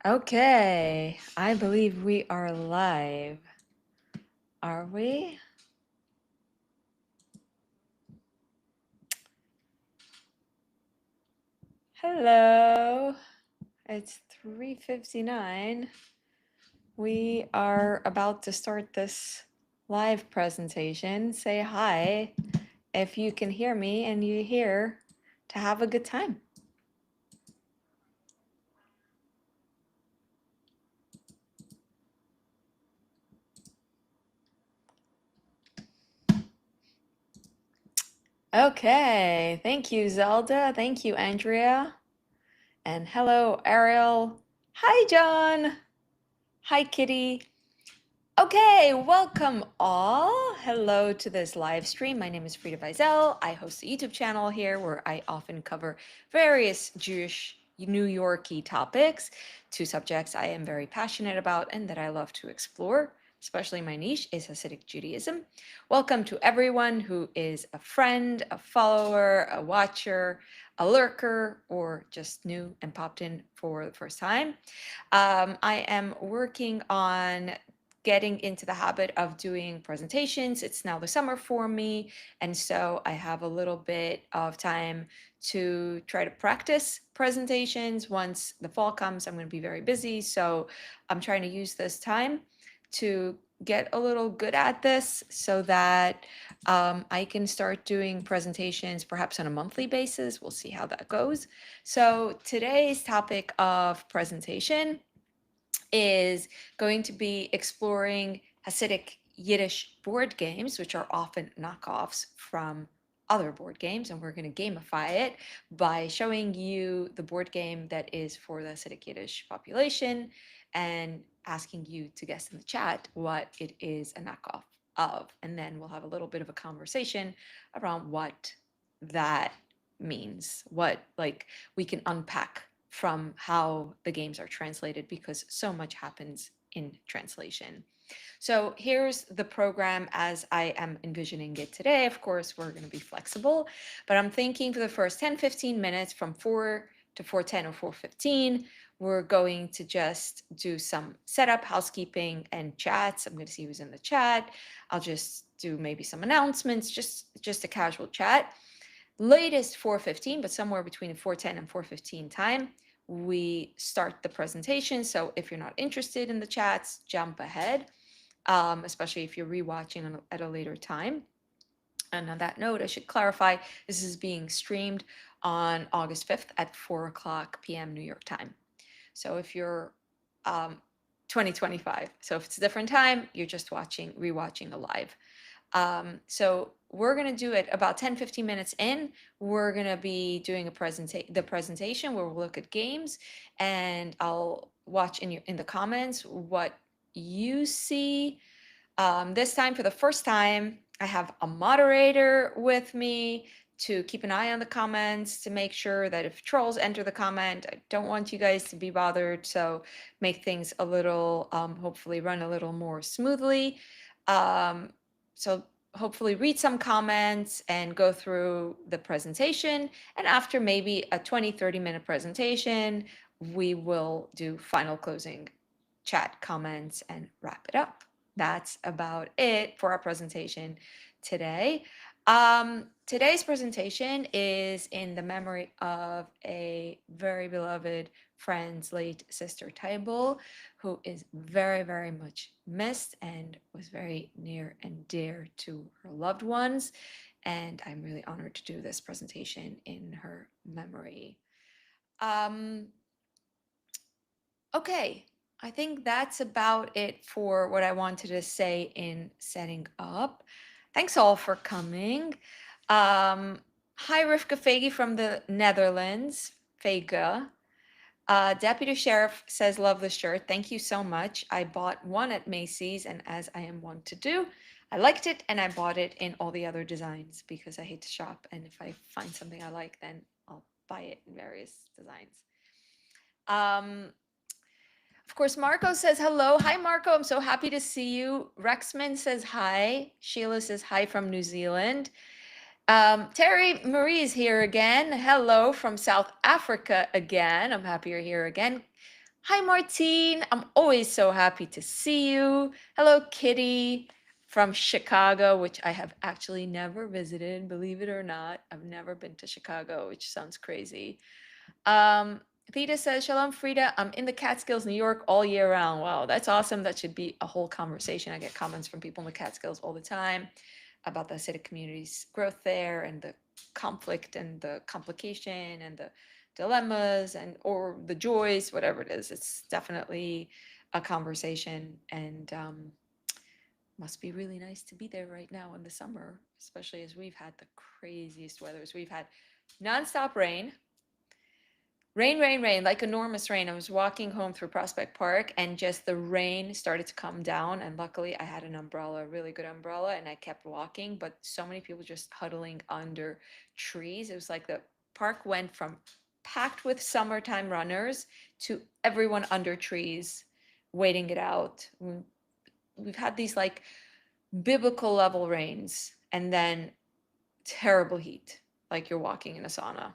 Okay, I believe we are live. Are we? Hello. It's 3:59. We are about to start this live presentation. Say hi if you can hear me and you're here to have a good time. Okay, thank you, Zelda. Thank you, Andrea. And hello, Ariel. Hi, John. Hi, Kitty. Okay, welcome all. Hello to this live stream. My name is Frida Weisel. I host a YouTube channel here where I often cover various Jewish New Yorky topics, two subjects I am very passionate about and that I love to explore. Especially my niche is Hasidic Judaism. Welcome to everyone who is a friend, a follower, a watcher, a lurker, or just new and popped in for the first time. I am working on getting into the habit of doing presentations. It's now the summer for me, and so I have a little bit of time to try to practice presentations. Once the fall comes, I'm going to be very busy, so I'm trying to use this time to get a little good at this so that I can start doing presentations perhaps on a monthly basis. We'll see how that goes. So today's topic of presentation is going to be exploring Hasidic Yiddish board games, which are often knockoffs from other board games, and we're going to gamify it by showing you the board game that is for the Hasidic Yiddish population and asking you to guess in the chat what it is a knockoff of. And then we'll have a little bit of a conversation around what that means, what like we can unpack from how the games are translated because so much happens in translation. So here's the program as I am envisioning it today. Of course, we're going to be flexible, but I'm thinking for the first 10-15 minutes from 4 to 4:10 or 4:15, we're going to just do some setup, housekeeping, and chats. I'm going to see who's in the chat. I'll just do maybe some announcements, just a casual chat. Latest 4:15, but somewhere between 4:10 and 4:15 time, we start the presentation. So if you're not interested in the chats, jump ahead, especially if you're rewatching at a later time. And on that note, I should clarify, this is being streamed on August 5th at 4 o'clock p.m. New York time. So if you're 2025, so if it's a different time, you're just rewatching a live. So we're going to do it about 10-15 minutes in. We're going to be doing the presentation where we'll look at games, and I'll watch in the comments what you see. This time, for the first time, I have a moderator with me to keep an eye on the comments to make sure that if trolls enter the comment, I don't want you guys to be bothered. So make things a little, hopefully run a little more smoothly. So hopefully read some comments and go through the presentation. And after maybe a 20-30 minute presentation, we will do final closing chat comments and wrap it up. That's about it for our presentation today. Today's presentation is in the memory of a very beloved friend's late sister Tybal, who is very, very much missed and was very near and dear to her loved ones. And I'm really honored to do this presentation in her memory. Okay, I think that's about it for what I wanted to say in setting up. Thanks all for coming. Hi, Rivka Fagi from the Netherlands, Fega. Deputy Sheriff says, love the shirt. Thank you so much. I bought one at Macy's, and as I am wont to do, I liked it and I bought it in all the other designs because I hate to shop. And if I find something I like, then I'll buy it in various designs. Of course, Marco says hello. Hi, Marco. I'm so happy to see you. Rexman says hi. Sheila says hi from New Zealand. Terry Marie is here again. Hello from South Africa again. I'm happy you're here again. Hi, Martine. I'm always so happy to see you. Hello, Kitty from Chicago, which I have actually never visited, believe it or not. I've never been to Chicago, which sounds crazy. Um, Theta says, Shalom, Frida. I'm in the Catskills, New York all year round. Wow, that's awesome. That should be a whole conversation. I get comments from people in the Catskills all the time about the Hasidic community's growth there and the conflict and the complication and the dilemmas and or the joys, whatever it is. It's definitely a conversation and must be really nice to be there right now in the summer, especially as we've had the craziest weathers. We've had nonstop rain. Rain, rain, rain, like enormous rain. I was walking home through Prospect Park and just the rain started to come down. And luckily, I had an umbrella, a really good umbrella, and I kept walking. But so many people just huddling under trees. It was like the park went from packed with summertime runners to everyone under trees waiting it out. We've had these like biblical level rains and then terrible heat, like you're walking in a sauna.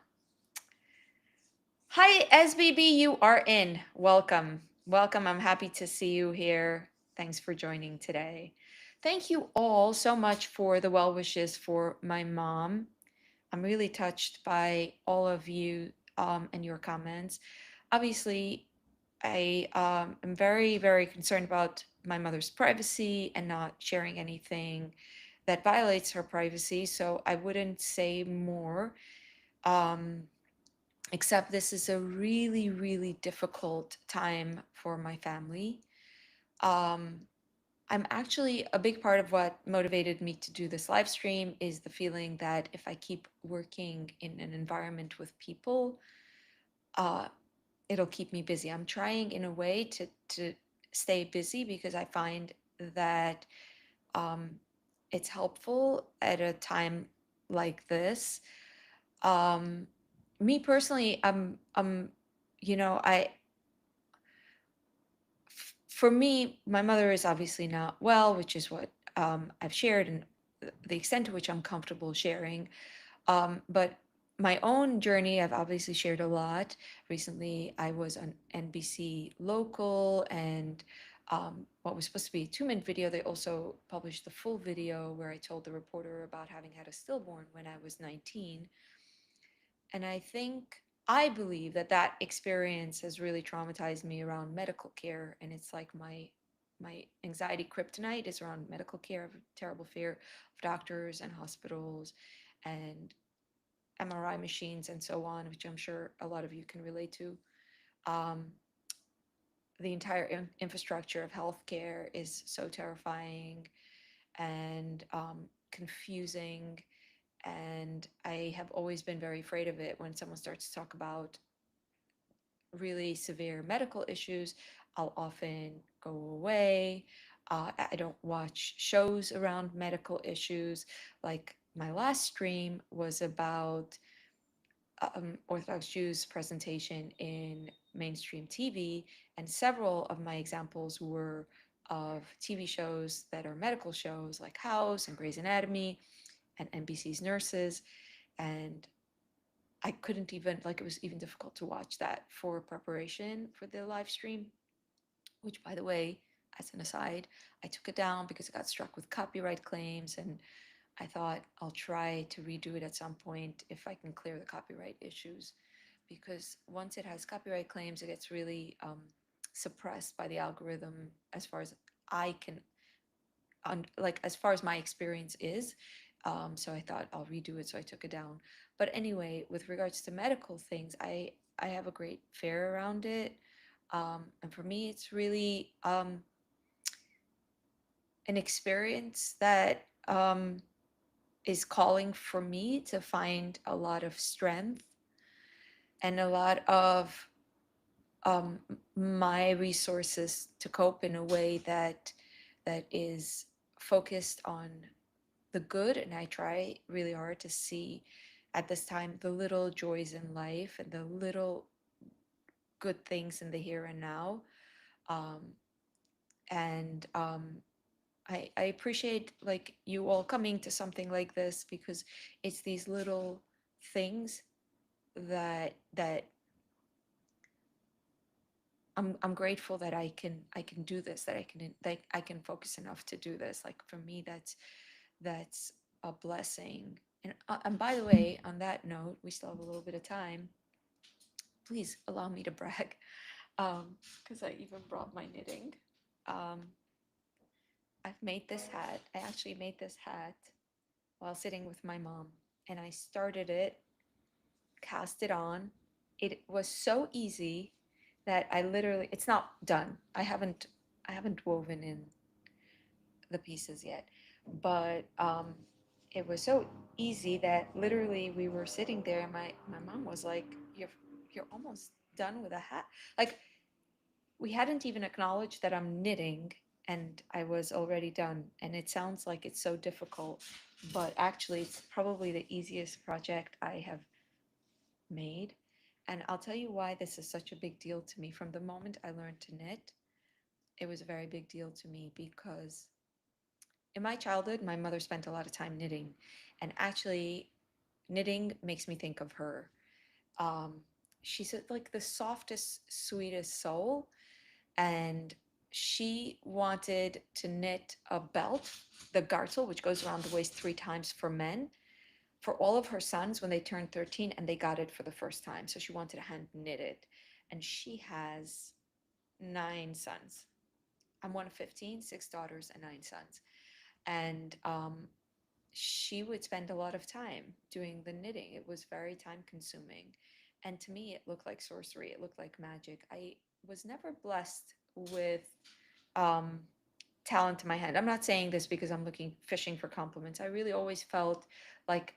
Hi, SBB, you are in. Welcome. Welcome. I'm happy to see you here. Thanks for joining today. Thank you all so much for the well wishes for my mom. I'm really touched by all of you and your comments. Obviously, I am very, very concerned about my mother's privacy and not sharing anything that violates her privacy. So I wouldn't say more. Um, Except this is a really, really difficult time for my family. Um, I'm actually a big part of what motivated me to do this live stream is the feeling that if I keep working in an environment with people, uh, it'll keep me busy. I'm trying in a way to stay busy because I find that um, it's helpful at a time like this. Um, Me personally, I for me, my mother is obviously not well, which is what I've shared and the extent to which I'm comfortable sharing. But my own journey, I've obviously shared a lot. Recently, I was on NBC Local, and what was supposed to be a 2-minute video, they also published the full video where I told the reporter about having had a stillborn when I was 19. And I believe that that experience has really traumatized me around medical care. And it's like my anxiety kryptonite is around medical care. I have a terrible fear of doctors and hospitals and MRI machines and so on, which I'm sure a lot of you can relate to. Um, the entire infrastructure of healthcare is so terrifying and confusing. And I have always been very afraid of it when someone starts to talk about really severe medical issues. I'll often go away. I don't watch shows around medical issues. Like my last stream was about Orthodox Jews' presentation in mainstream TV, and several of my examples were of TV shows that are medical shows like House and Grey's Anatomy and NBC's Nurses. And I couldn't even, like, it was even difficult to watch that for preparation for the live stream, which, by the way, as an aside, I took it down because it got struck with copyright claims. And I thought I'll try to redo it at some point if I can clear the copyright issues. Because once it has copyright claims, it gets really suppressed by the algorithm as far as I can, like, as far as my experience is. So I thought I'll redo it, so I took it down. But anyway, with regards to medical things, I have a great fear around it, and for me, it's really an experience that is calling for me to find a lot of strength and a lot of my resources to cope in a way that is focused on the good. And I try really hard to see at this time the little joys in life and the little good things in the here and now. um, and I appreciate like you all coming to something like this because it's these little things that I'm grateful that I can do this, that I can focus enough to do this. Like for me, that's a blessing. And by the way, on that note, we still have a little bit of time. Please allow me to brag, because I even brought my knitting. Um, I've made this hat. I actually made this hat while sitting with my mom, and I started it, cast it on. It was so easy that I literally, it's not done. I haven't woven in the pieces yet, but it was so easy that literally we were sitting there, and my mom was like, you're almost done with a hat." Like, we hadn't even acknowledged that I'm knitting, and I was already done. And it sounds like it's so difficult, but actually it's probably the easiest project I have made. And I'll tell you why this is such a big deal to me. From the moment I learned to knit, it was a very big deal to me, because in my childhood, my mother spent a lot of time knitting. And actually, knitting makes me think of her. Um, she's like the softest, sweetest soul. And she wanted to knit a belt, the gartel, which goes around the waist 3 times for men, for all of her sons when they turned 13, and they got it for the first time. So she wanted to hand knit it. And she has 9 sons. I'm one of 15, 6 daughters, and 9 sons. And she would spend a lot of time doing the knitting. It was very time consuming. And to me, it looked like sorcery, it looked like magic. I was never blessed with um, talent in my hand. I'm not saying this because I'm looking fishing for compliments. I really always felt like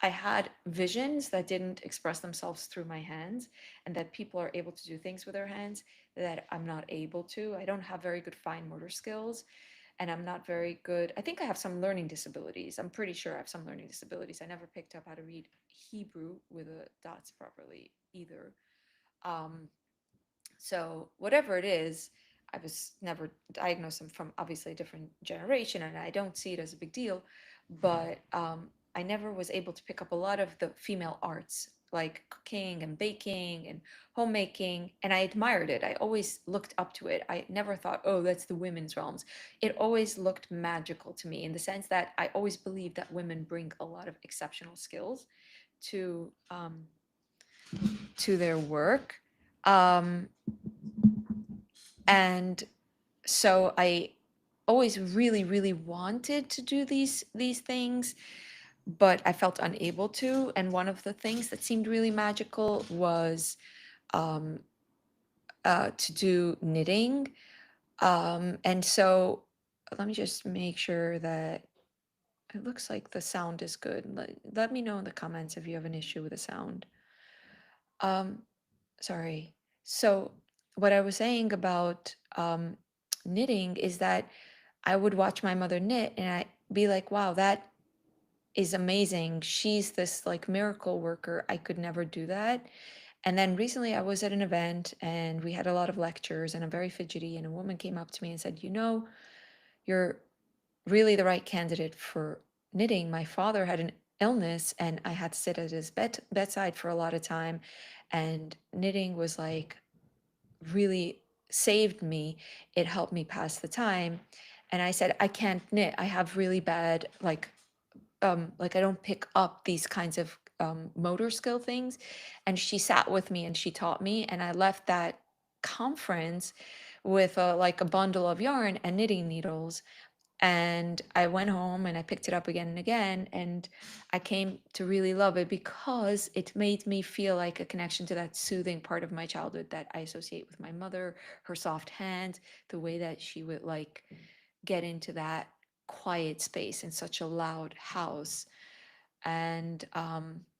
I had visions that didn't express themselves through my hands, and that people are able to do things with their hands that I'm not able to. I don't have very good fine motor skills, and I'm not very good. I think I have some learning disabilities. I'm pretty sure I have some learning disabilities. I never picked up how to read Hebrew with the dots properly either. Um, so whatever it is, I was never diagnosed. I'm from obviously a different generation, and I don't see it as a big deal. But I never was able to pick up a lot of the female arts, like cooking and baking and homemaking, and I admired it. I always looked up to it. I never thought, oh, that's the women's realms. It always looked magical to me, in the sense that I always believed that women bring a lot of exceptional skills to their work. Um, and so I always really, really wanted to do these things, but I felt unable to. And one of the things that seemed really magical was um, to do knitting. And so let me just make sure that it looks like the sound is good. Let me know in the comments if you have an issue with the sound. Um, Sorry. So what I was saying about knitting is that I would watch my mother knit, and I'd be like, wow, that is amazing. She's this like miracle worker. I could never do that. And then recently I was at an event, and we had a lot of lectures, and I'm very fidgety, and a woman came up to me and said, you're really the right candidate for knitting. My father had an illness, and I had to sit at his bedside for a lot of time. And knitting was like really saved me. It helped me pass the time. And I said, I can't knit. I have really bad, like I don't pick up these kinds of motor skill things. And she sat with me and she taught me. And I left that conference with like a bundle of yarn and knitting needles. And I went home and I picked it up again and again, and I came to really love it, because it made me feel like a connection to that soothing part of my childhood that I associate with my mother, her soft hand, the way that she would like get into that quiet space in such a loud house. And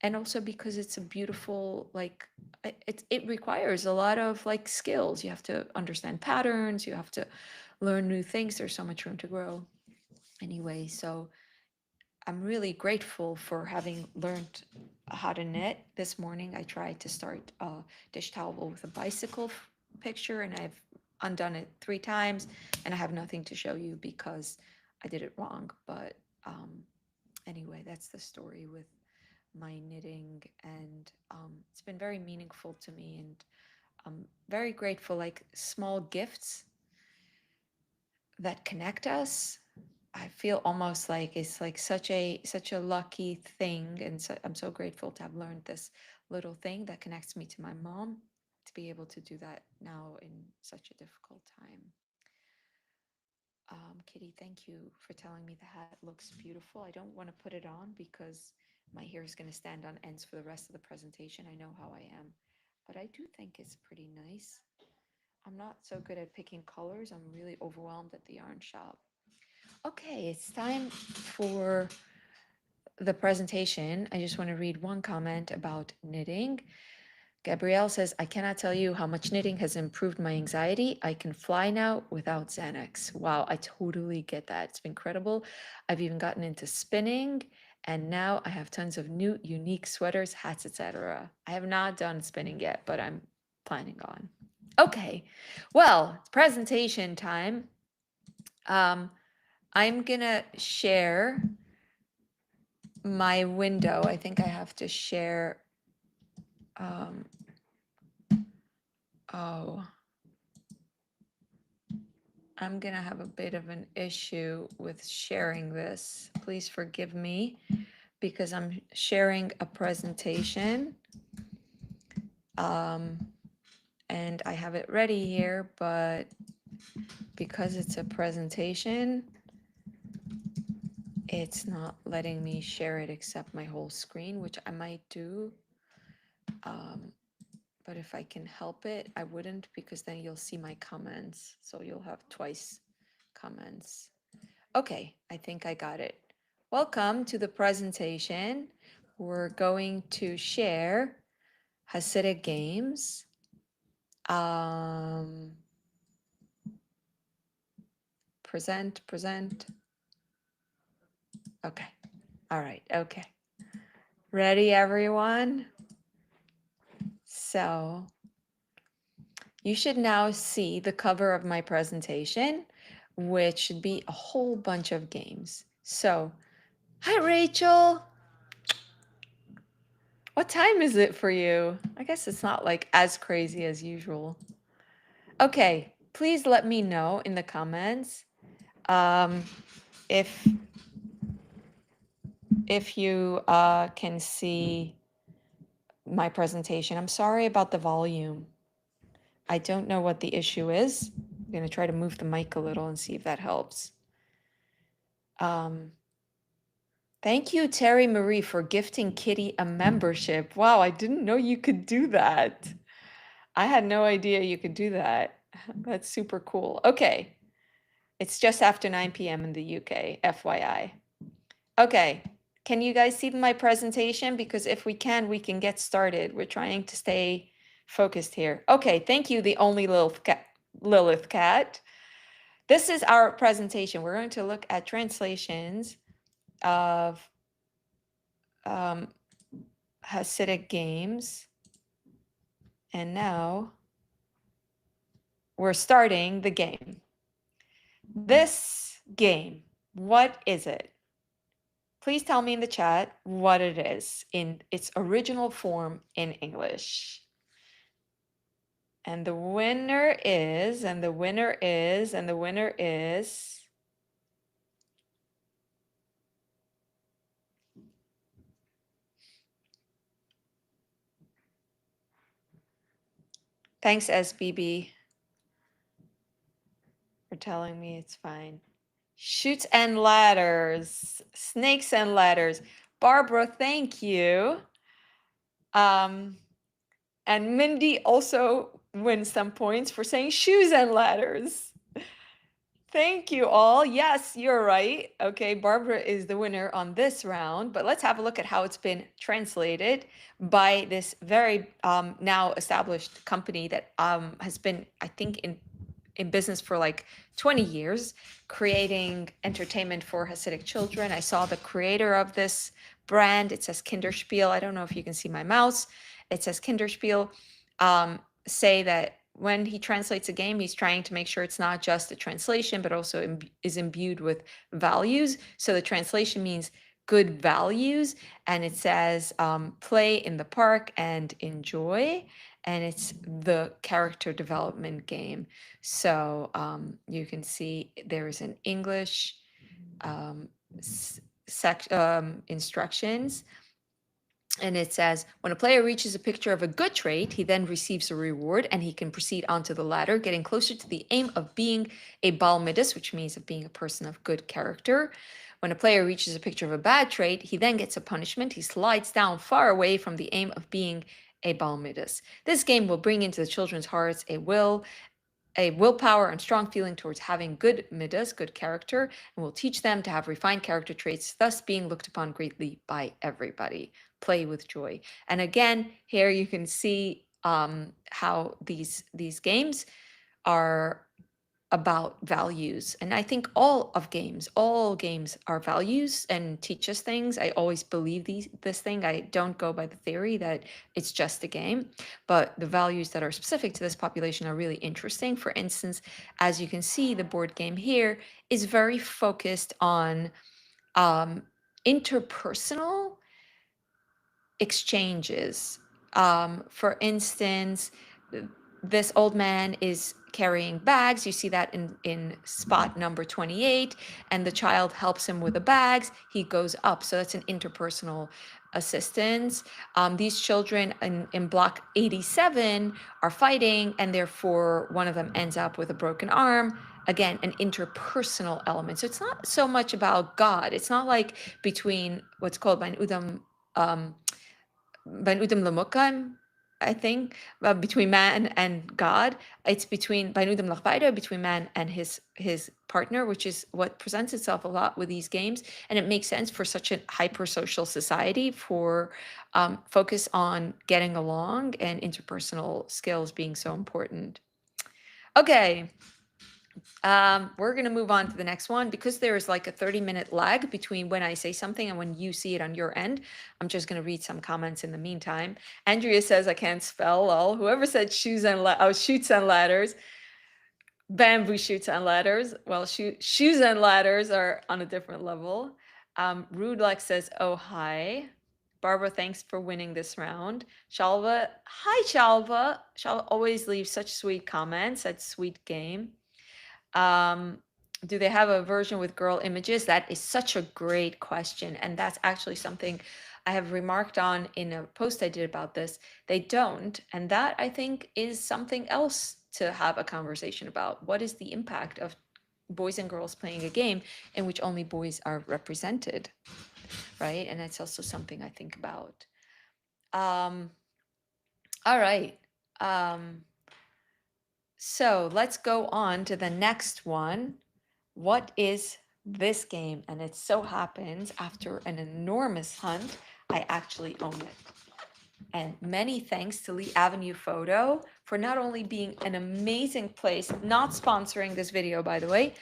also because it's a beautiful, like, it requires a lot of like skills. You have to understand patterns, you have to learn new things. There's so much room to grow. Anyway, so I'm really grateful for having learned how to knit. This morning I tried to start a dish towel with a bicycle picture, and I've undone it 3 times, and I have nothing to show you because I did it wrong. But anyway, that's the story with my knitting, and it's been very meaningful to me. And I'm very grateful, like small gifts that connect us. I feel almost like it's like such a lucky thing, and so I'm so grateful to have learned this little thing that connects me to my mom, to be able to do that now in such a difficult time. Kitty, thank you for telling me the hat looks beautiful. I don't want to put it on because my hair is going to stand on ends for the rest of the presentation. I know how I am, but I do think it's pretty nice. I'm not so good at picking colors. I'm really overwhelmed at the yarn shop. Okay, it's time for the presentation. I just want to read one comment about knitting. Gabrielle says, I cannot tell you how much knitting has improved my anxiety. I can fly now without Xanax. Wow, I totally get that. It's been incredible. I've even gotten into spinning, and now I have tons of new, unique sweaters, hats, etc. I have not done spinning yet, but I'm planning on. Okay, well, it's presentation time. I'm gonna share my window. I think I have to share. Oh, I'm gonna have a bit of an issue with sharing this. Please forgive me because I'm sharing a presentation. And I have it ready here, but because it's a presentation, it's not letting me share it except my whole screen, which I might do. But if I can help it, I wouldn't, because then you'll see my comments. So you'll have twice comments. Okay, I think I got it. Welcome to the presentation. We're going to share Hasidic games. Present. Okay, all right, okay. Ready, everyone? So you should now see the cover of my presentation, which should be a whole bunch of games. So, hi, Rachel. What time is it for you? I guess it's not like as crazy as usual. Okay, please let me know in the comments if you can see my presentation. I'm sorry about the volume. I don't know what the issue is. I'm going to try to move the mic a little and see if that helps. Thank you, Terry Marie, for gifting Kitty a membership. Wow, I didn't know you could do that. I had no idea you could do that. That's super cool. Okay. It's just after 9 p.m. in the UK, FYI. Okay. Can you guys see my presentation? Because if we can get started. We're trying to stay focused here. Okay. Thank you, the only Lilith cat. This is our presentation. We're going to look at translations of Hasidic games. And now we're starting the game. This game, what is it? Please tell me in the chat what it is in its original form in English. And the winner is. Thanks, SBB, for telling me it's fine. Chutes and ladders, snakes and ladders. Barbara, thank you. And Mindy also wins some points for saying shoes and ladders. Thank you all. Yes, you're right. Okay, Barbara is the winner on this round, but let's have a look at how it's been translated by this very now established company that has been, I think, in business for like 20 years, creating entertainment for Hasidic children. I saw the creator of this brand. It says Kinderspiel. I don't know if you can see my mouse. It says Kinderspiel. Say that when he translates a game, he's trying to make sure it's not just a translation, but also is imbued with values. So the translation means good values, and it says play in the park and enjoy. and it's the character development game. So you can see there's an English um, instructions, and it says, when a player reaches a picture of a good trait, he then receives a reward and he can proceed onto the ladder, getting closer to the aim of being a Bal Midos, which means of being a person of good character. When a player reaches a picture of a bad trait, he then gets a punishment. He slides down far away from the aim of being a Bal Midos. This game will bring into the children's hearts a willpower and strong feeling towards having good midas, good character, and will teach them to have refined character traits, thus being looked upon greatly by everybody. Play with joy. And again, here you can see how these games are about values. And I think all games are values and teach us things. I always believe this thing. I don't go by the theory that it's just a game, but the values that are specific to this population are really interesting. For instance, as you can see, the board game here is very focused on interpersonal exchanges. For instance, this old man is carrying bags. You see that in spot number 28, and the child helps him with the bags. He goes up. So that's an interpersonal assistance. These children in block 87 are fighting, and therefore one of them ends up with a broken arm. Again, an interpersonal element. So it's not so much about God. It's not like between what's called by Udam Bainudim Lamukam, I think, between man and God. It's between Bainudim Lachbaida, between man and his partner, which is what presents itself a lot with these games. And it makes sense for such a hyper-social society for focus on getting along and interpersonal skills being so important. Okay. We're going to move on to the next one because there is like a 30-minute lag between when I say something and when you see it on your end. I'm just going to read some comments in the meantime. Andrea says, I can't spell. Lol. Whoever said shoots and ladders, bamboo shoots and ladders. Well, shoes and ladders are on a different level. Rudlex says, oh, hi. Barbara, thanks for winning this round. Shalva, hi, Shalva. Shalva always leaves such sweet comments. That's sweet game. Do they have a version with girl images? That is such a great question. And that's actually something I have remarked on in a post I did about this. They don't. And that, I think, is something else to have a conversation about. What is the impact of boys and girls playing a game in which only boys are represented, right? And that's also something I think about. All right. So let's go on to the next one. What is this game? And it so happens, after an enormous hunt, I actually own it. And many thanks to Lee Avenue Photo for not only being an amazing place, not sponsoring this video, by the way,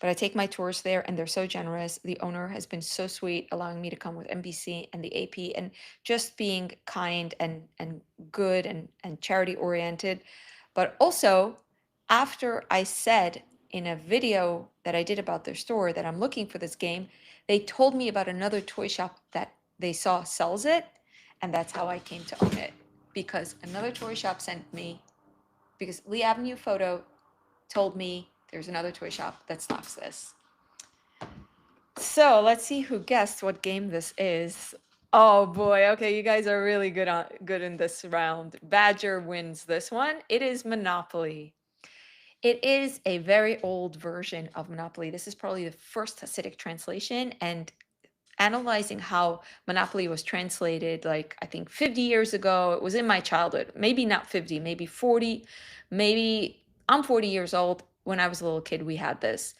but I take my tours there and they're so generous. The owner has been so sweet, allowing me to come with NBC and the AP and just being kind and good and charity oriented. But also, after I said in a video that I did about their store that I'm looking for this game, they told me about another toy shop that they saw sells it. And that's how I came to own it, because another toy shop sent me, because Lee Avenue Photo told me there's another toy shop that stocks this. So let's see who guessed what game this is. Oh boy, okay, you guys are really good in this round. Badger wins this one. It is Monopoly. It is a very old version of Monopoly. This is probably the first Hasidic translation, and analyzing how Monopoly was translated, like I think 50 years ago, it was in my childhood, maybe not 50, maybe 40, maybe I'm 40 years old. When I was a little kid, we had this.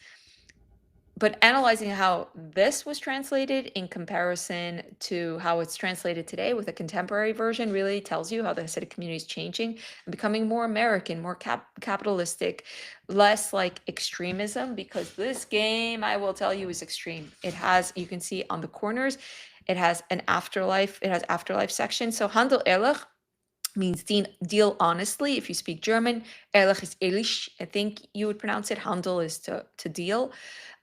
But analyzing how this was translated in comparison to how it's translated today with a contemporary version really tells you how the Hasidic community is changing and becoming more American, more capitalistic, less like extremism, because this game, I will tell you, is extreme. It has, you can see on the corners, it has an afterlife, it has afterlife section. So Handel Ehrlich means deal honestly. If you speak German, Ehrlich is ehrlich, I think you would pronounce it. Handel is to deal.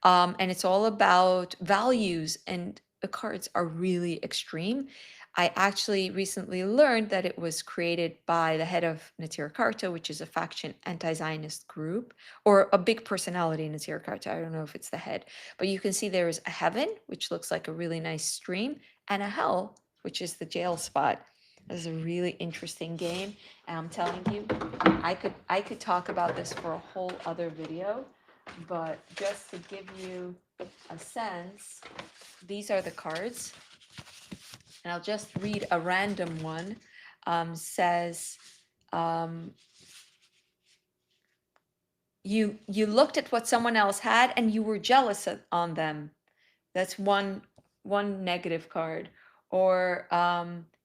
And it's all about values, and the cards are really extreme. I actually recently learned that it was created by the head of Netzir Karta, which is a faction anti-Zionist group, or a big personality in Netzir Karta. I don't know if it's the head, but you can see there is a heaven, which looks like a really nice stream, and a hell, which is the jail spot. This is a really interesting game, and I'm telling you, I could talk about this for a whole other video, but just to give you a sense, these are the cards, and I'll just read a random one. Says, you looked at what someone else had and you were jealous on them. That's one negative card. Or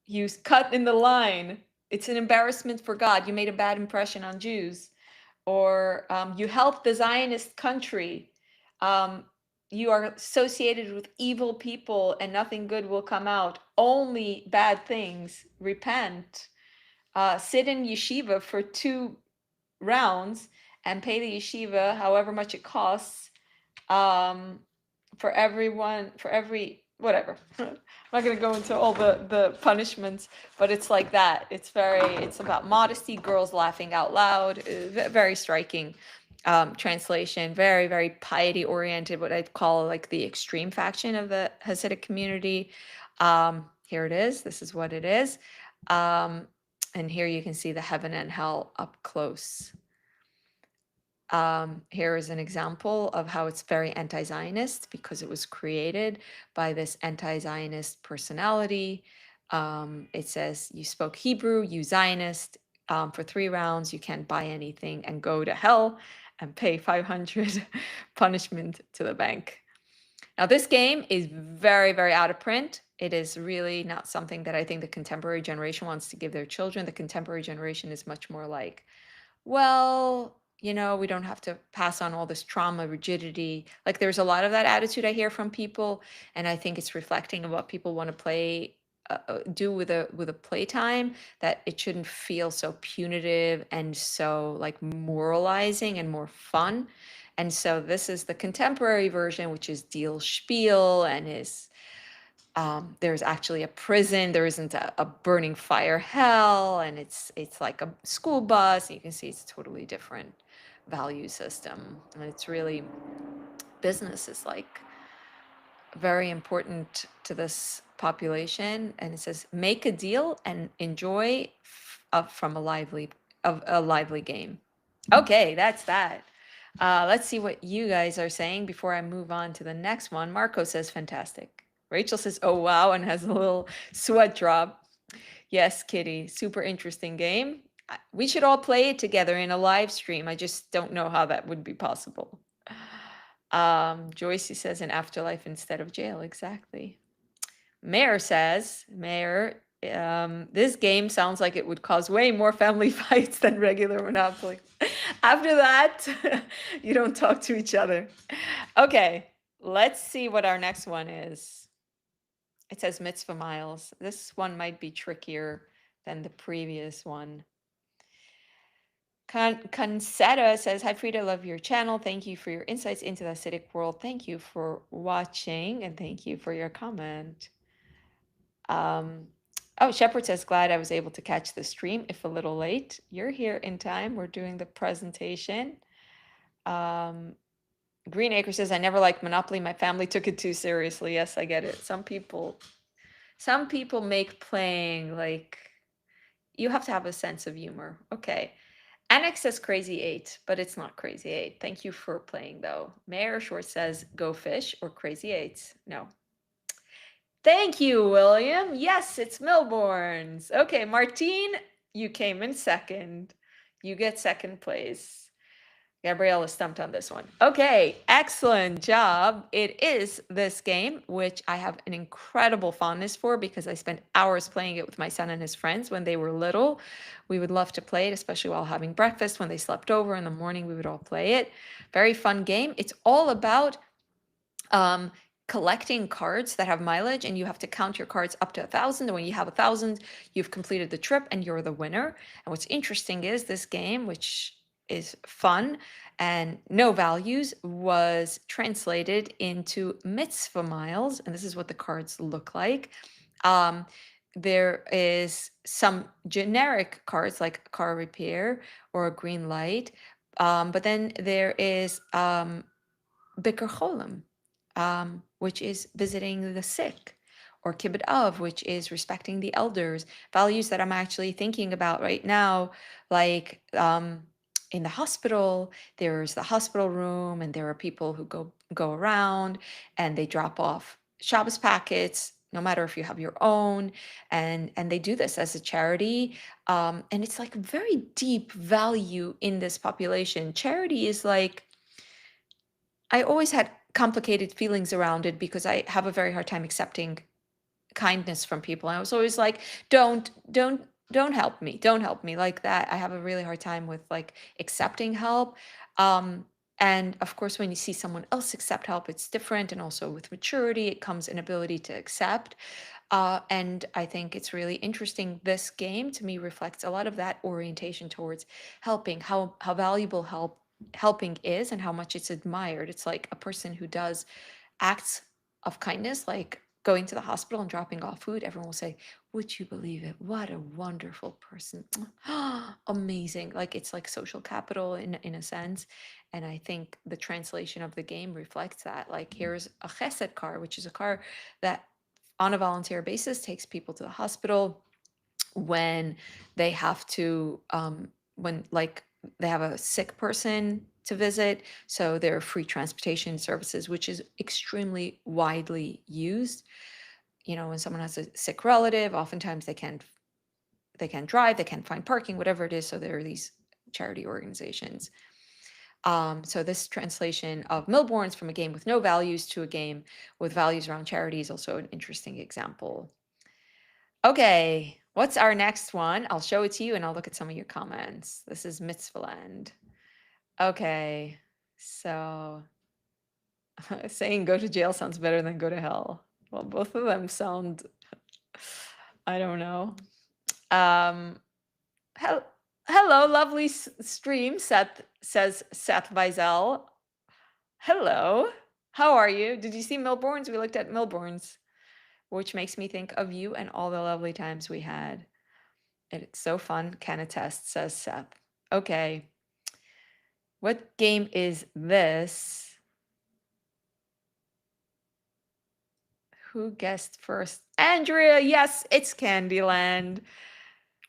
you cut in the line. It's an embarrassment for God. You made a bad impression on Jews. Or you helped the Zionist country. You are associated with evil people and nothing good will come out. Only bad things. Repent. Sit in yeshiva for 2 rounds and pay the yeshiva however much it costs, for every whatever. I'm not going to go into all the punishments, but it's like that. It's about modesty, girls laughing out loud. Very striking translation. Very, very piety oriented, what I'd call like the extreme faction of the Hasidic community. Here it is. This is what it is. And here you can see the heaven and hell up close. Here is an example of how it's very anti-Zionist because it was created by this anti-Zionist personality. It says, you spoke Hebrew, you Zionist, for 3 rounds, you can't buy anything and go to hell and pay 500 punishment to the bank. Now, this game is very, very out of print. It is really not something that I think the contemporary generation wants to give their children. The contemporary generation is much more like, well, we don't have to pass on all this trauma, rigidity. Like there's a lot of that attitude I hear from people, and I think it's reflecting of what people want to do with a playtime, that it shouldn't feel so punitive and so like moralizing and more fun. And so this is the contemporary version, which is Deal Spiel, and is there's actually a prison. There isn't a burning fire hell, and it's like a school bus. You can see it's a totally different value system, and it's really, business is like very important to this population. And it says, make a deal and enjoy from a lively game. Okay, that's that. Let's see what you guys are saying before I move on to the next one. Marco says, fantastic. Rachel says, oh, wow, and has a little sweat drop. Yes, Kitty, super interesting game. We should all play it together in a live stream. I just don't know how that would be possible. Joycey says, an afterlife instead of jail. Exactly. Mayor says, this game sounds like it would cause way more family fights than regular Monopoly. After that, you don't talk to each other. Okay, let's see what our next one is. It says Mitzvah Miles. This one might be trickier than the previous one. Consetta says, hi Frida, love your channel. Thank you for your insights into the Hasidic world. Thank you for watching, and thank you for your comment. Oh, Shepherd says, glad I was able to catch the stream, if a little late. You're here in time. We're doing the presentation. Greenacre says, I never liked Monopoly. My family took it too seriously. Yes, I get it. Some people make playing like, you have to have a sense of humor. Okay. Annex says Crazy 8, but it's not Crazy 8. Thank you for playing, though. Mayor Short says Go Fish or Crazy 8. No. Thank you, William. Yes, it's Milbourne's. Okay, Martine, you came in second. You get second place. Gabriella stumped on this one. Okay, excellent job. It is this game, which I have an incredible fondness for because I spent hours playing it with my son and his friends when they were little. We would love to play it, especially while having breakfast. When they slept over in the morning, we would all play it. Very fun game. It's all about collecting cards that have mileage, and you have to count your cards up to 1,000. And when you have 1,000, you've completed the trip and you're the winner. And what's interesting is this game, which is fun and no values, was translated into Mitzvah miles, and this is what the cards look like. there is some generic cards like car repair or a green light, but then there is Biker Cholim, which is visiting the sick, or Kibbut Av, which is respecting the elders, values that I'm actually thinking about right now, like in the hospital, there's the hospital room, and there are people who go around and they drop off Shabbos packets, no matter if you have your own, and they do this as a charity, and it's like very deep value in this population. Charity is like, I always had complicated feelings around it because I have a very hard time accepting kindness from people. I was always like, don't help me. Don't help me like that. I have a really hard time with like accepting help. Um, and of course, when you see someone else accept help, it's different. And also with maturity, it comes an ability to accept. And I think it's really interesting. This game to me reflects a lot of that orientation towards helping, how valuable helping is and how much it's admired. It's like a person who does acts of kindness, like going to the hospital and dropping off food. Everyone will say, would you believe it? What a wonderful person. Amazing. Like it's like social capital in a sense. And I think the translation of the game reflects that. Like here's a chesed car, which is a car that on a volunteer basis takes people to the hospital when they have to when like they have a sick person to visit. So there are free transportation services, which is extremely widely used. You know, when someone has a sick relative, oftentimes they can't drive, they can't find parking, whatever it is. So there are these charity organizations. So this translation of Millborns from a game with no values to a game with values around charity is also an interesting example. Okay, what's our next one? I'll show it to you and I'll look at some of your comments. This is Mitzvah. Okay, so saying go to jail sounds better than go to hell. Well, both of them sound, I don't know. Hel- Hello, lovely stream, Seth says Seth Vizel. Hello, how are you? Did you see Millborns? We looked at Millborns, which makes me think of you and all the lovely times we had. It's so fun, can attest, says Seth. Okay. What game is this? Who guessed first? Andrea, yes, it's Candyland.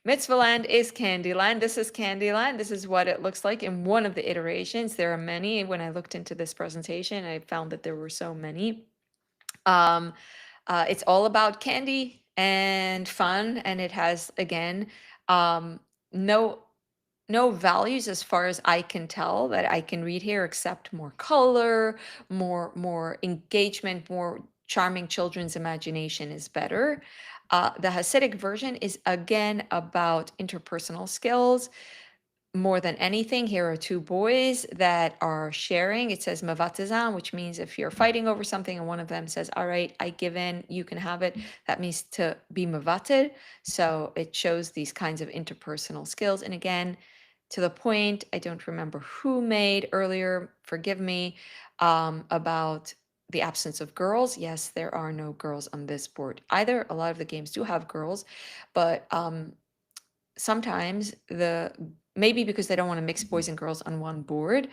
Mitzvahland is Candyland. This is Candyland. This is what it looks like in one of the iterations. There are many. When I looked into this presentation, I found that there were so many. It's all about candy and fun, and it has, again, no values as far as I can tell that I can read here, except more color, more engagement, more charming children's imagination is better. The Hasidic version is again about interpersonal skills more than anything. Here are two boys that are sharing. It says mavatizan, which means if you're fighting over something and one of them says, all right, I give in, you can have it, that means to be mavated. So it shows these kinds of interpersonal skills. And again, to the point, I don't remember who made earlier, forgive me, about the absence of girls. Yes, there are no girls on this board either. A lot of the games do have girls, but sometimes maybe because they don't want to mix boys and girls on one board,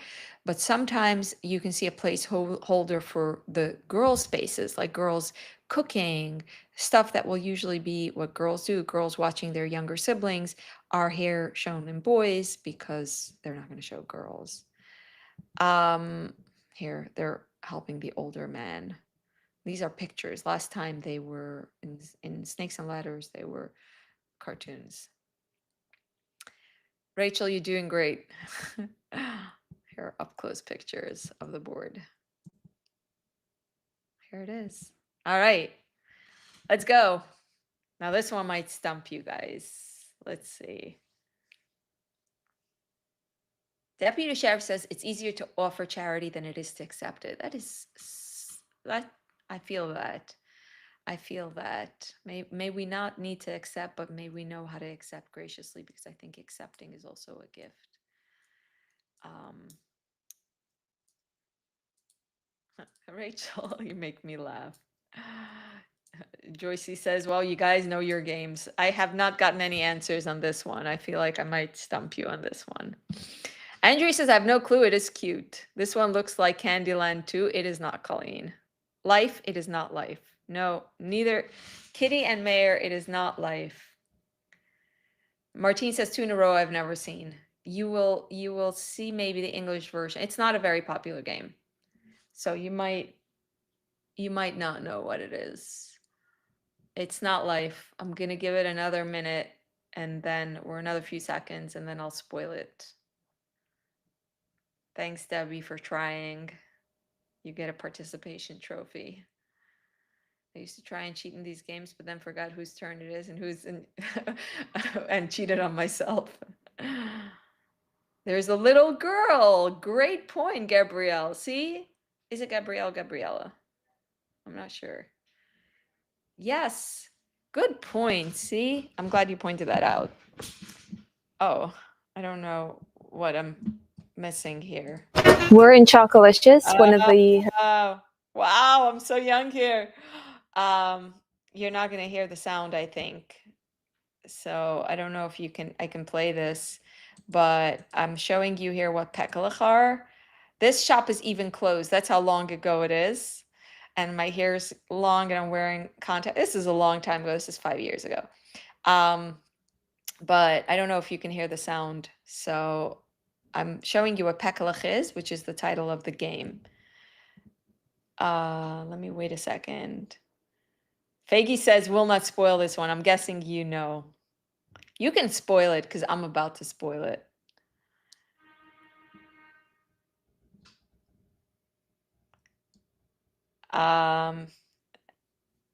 but sometimes you can see a placeholder for the girl spaces, like girls cooking, stuff that will usually be what girls do. Girls watching their younger siblings are here shown in boys because they're not going to show girls. Here they're helping the older man. These are pictures. Last time they were in Snakes and Ladders, they were cartoons. Rachel, you're doing great. Here are up close pictures of the board. Here it is. All right, let's go. Now this one might stump you guys. Let's see. Deputy Sheriff says it's easier to offer charity than it is to accept it. That I feel that. I feel that. May we not need to accept, but may we know how to accept graciously, because I think accepting is also a gift. Rachel, you make me laugh. Joycey says, well, you guys know your games. I have not gotten any answers on this one. I feel like I might stump you on this one. Andrew says, I have no clue. It is cute. This one looks like Candyland too. It is not, Colleen. Life, it is not life. No, neither. Kitty and Mayor, it is not life. Martine says 2 in a row I've never seen. You will see maybe the English version. It's not a very popular game. So you might not know what it is. It's not life. I'm gonna give it another minute and then or another few seconds and then I'll spoil it. Thanks, Debbie, for trying. You get a participation trophy. I used to try and cheat in these games, but then forgot whose turn it is and who's in and cheated on myself. There's a little girl. Great point, Gabrielle. See? Is it Gabrielle, Gabriella? I'm not sure. Yes. Good point. See? I'm glad you pointed that out. Oh, I don't know what I'm missing here. We're in Chocolicious, one of the... Wow, I'm so young here. You're not going to hear the sound, I think. So I don't know if I can play this, but I'm showing you here what Pekelech are. This shop is even closed. That's how long ago it is. And my hair's long and I'm wearing contact. This is a long time ago. This is 5 years ago. But I don't know if you can hear the sound. So I'm showing you what Pekelech is, which is the title of the game. Let me wait a second. Faggy says, will not spoil this one. I'm guessing you know. You can spoil it because I'm about to spoil it. I'm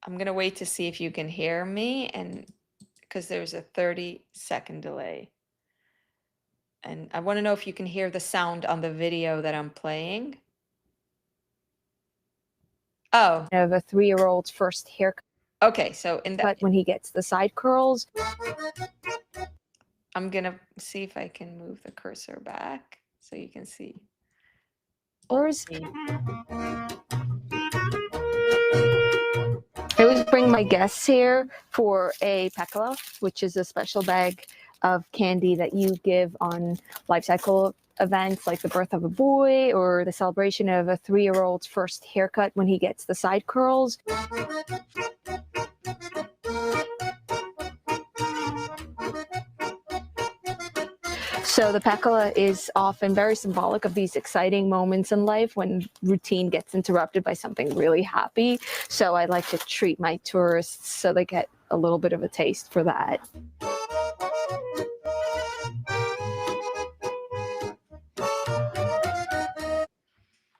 gonna wait to see if you can hear me, and because there's a 30-second delay. And I want to know if you can hear the sound on the video that I'm playing. Oh. Of a 3-year-old's first haircut. Okay, so in that, when he gets the side curls. I'm gonna see if I can move the cursor back so you can see. I always bring my guests here for a Pekelech, which is a special bag of candy that you give on life cycle events like the birth of a boy or the celebration of a 3-year-old's first haircut when he gets the side curls. So the Pekelech is often very symbolic of these exciting moments in life when routine gets interrupted by something really happy. So I like to treat my tourists so they get a little bit of a taste for that.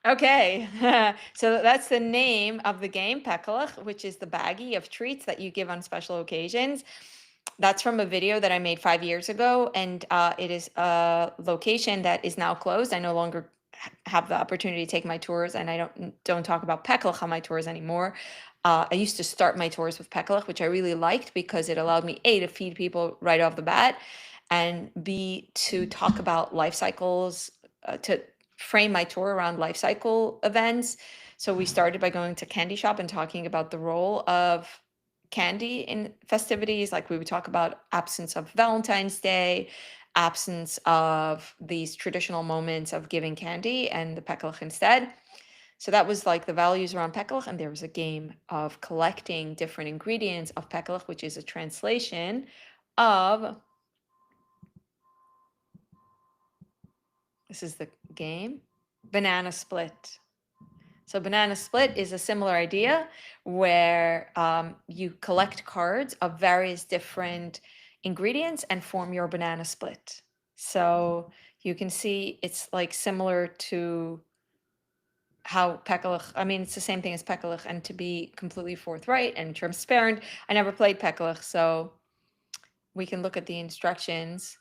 Okay, so that's the name of the game, Pekelech, which is the baggie of treats that you give on special occasions. That's from a video that I made 5 years ago, and it is a location that is now closed. I no longer have the opportunity to take my tours, and I don't talk about Pekelech on my tours anymore. I used to start my tours with Pekelech, which I really liked because it allowed me A, to feed people right off the bat, and B, to talk about life cycles, to frame my tour around life cycle events. So we started by going to candy shop and talking about the role of candy in festivities. Like we would talk about absence of Valentine's Day, absence of these traditional moments of giving candy, and the Pekelech instead. So that was like the values around Pekelech, and there was a game of collecting different ingredients of Pekelech, which is a translation of, this is the game, banana split. So banana split is a similar idea where you collect cards of various different ingredients and form your banana split. So you can see it's like similar to how Pekelech, I mean, it's the same thing as Pekelech, and to be completely forthright and transparent, I never played Pekelech, so we can look at the instructions.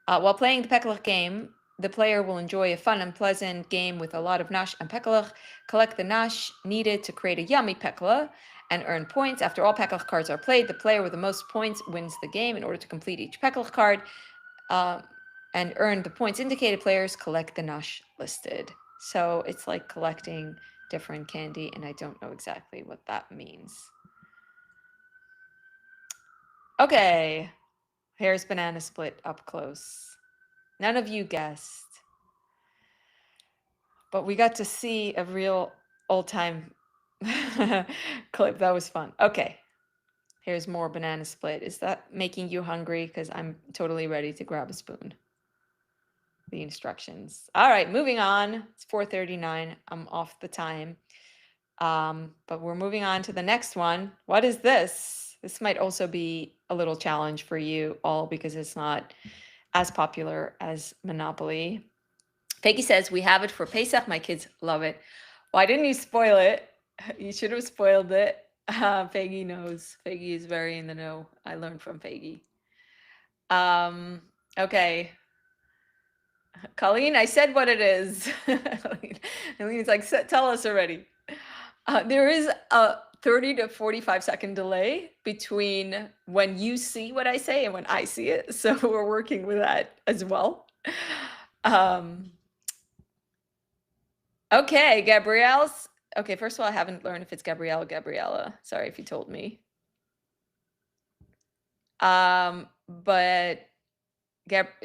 While playing the Pekelech game, the player will enjoy a fun and pleasant game with a lot of nash and Pekelech. Collect the nash needed to create a yummy Pekelech and earn points. After all Pekelech cards are played, the player with the most points wins the game. In order to complete each Pekelech card and earn the points indicated, players collect the nash listed. So it's like collecting different candy, and I don't know exactly what that means. Okay, here's Banana Split up close. None of you guessed, but we got to see a real old-time clip. That was fun. Okay, here's more Banana Split. Is that making you hungry? Because I'm totally ready to grab a spoon. The instructions. All right, moving on. It's 4:39. I'm off the time. But we're moving on to the next one. What is this? This might also be a little challenge for you all because it's not as popular as Monopoly. Peggy says, we have it for Pesach. My kids love it. Why didn't you spoil it? You should have spoiled it. Peggy knows. Peggy is very in the know. I learned from Peggy. Okay. Colleen, I said what it is. Colleen's like, tell us already. There is a 30 to 45-second delay between when you see what I say and when I see it. So we're working with that as well. Okay, Gabrielle's. Okay, first of all, I haven't learned if it's Gabrielle or Gabriella. Sorry if you told me. But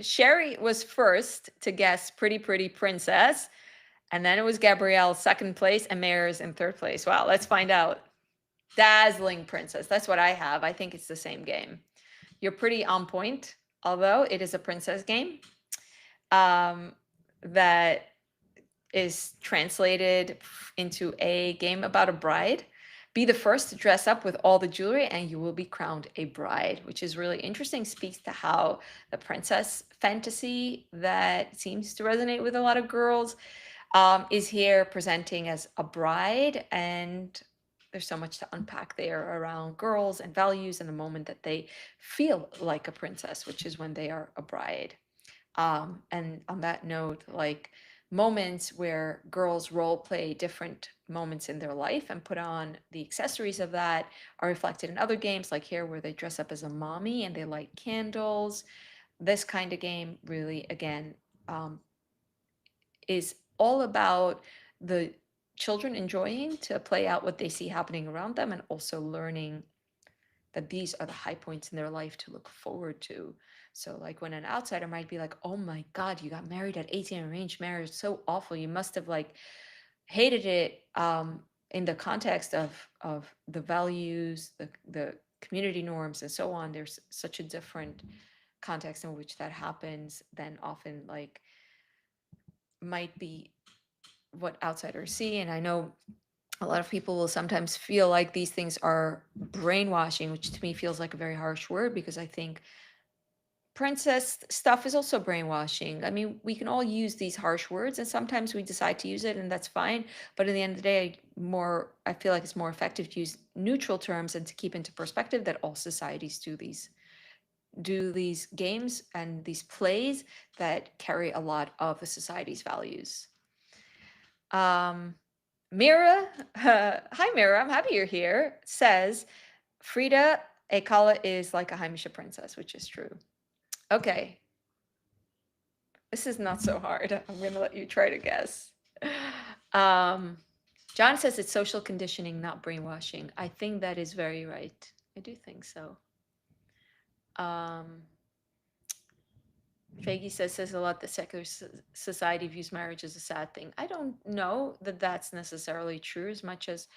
Sherry was first to guess Pretty Pretty Princess. And then it was Gabrielle second place and Mayor's in third place. Wow, let's find out. Dazzling Princess. That's what I have. I think it's the same game. You're pretty on point, although it is a princess game that is translated into a game about a bride. Be the first to dress up with all the jewelry and you will be crowned a bride, which is really interesting. Speaks to how the princess fantasy that seems to resonate with a lot of girls is here presenting as a bride. And there's so much to unpack there around girls and values and the moment that they feel like a princess, which is when they are a bride. And on that note, like moments where girls role play different moments in their life and put on the accessories of that are reflected in other games, like here where they dress up as a mommy and they light candles. This kind of game really, again, is all about the children enjoying to play out what they see happening around them and also learning that these are the high points in their life to look forward to. So like when an outsider might be like, oh my God, you got married at 18, arranged marriage, so awful. You must have like hated it in the context of the values, the community norms and so on. There's such a different context in which that happens than often like might be what outsiders see. And I know a lot of people will sometimes feel like these things are brainwashing, which to me feels like a very harsh word because I think princess stuff is also brainwashing. I mean, we can all use these harsh words and sometimes we decide to use it and that's fine. But in the end of the day, I feel like it's more effective to use neutral terms and to keep into perspective that all societies do these games and these plays that carry a lot of the society's values. Mira, hi Mira, I'm happy you're here, says, Frida, a kala is like a Heimische princess, which is true. Okay. This is not so hard. I'm going to let you try to guess. John says it's social conditioning, not brainwashing. I think that is very right. I do think so. Faggy says a lot that secular society views marriage as a sad thing. I don't know that that's necessarily true as much as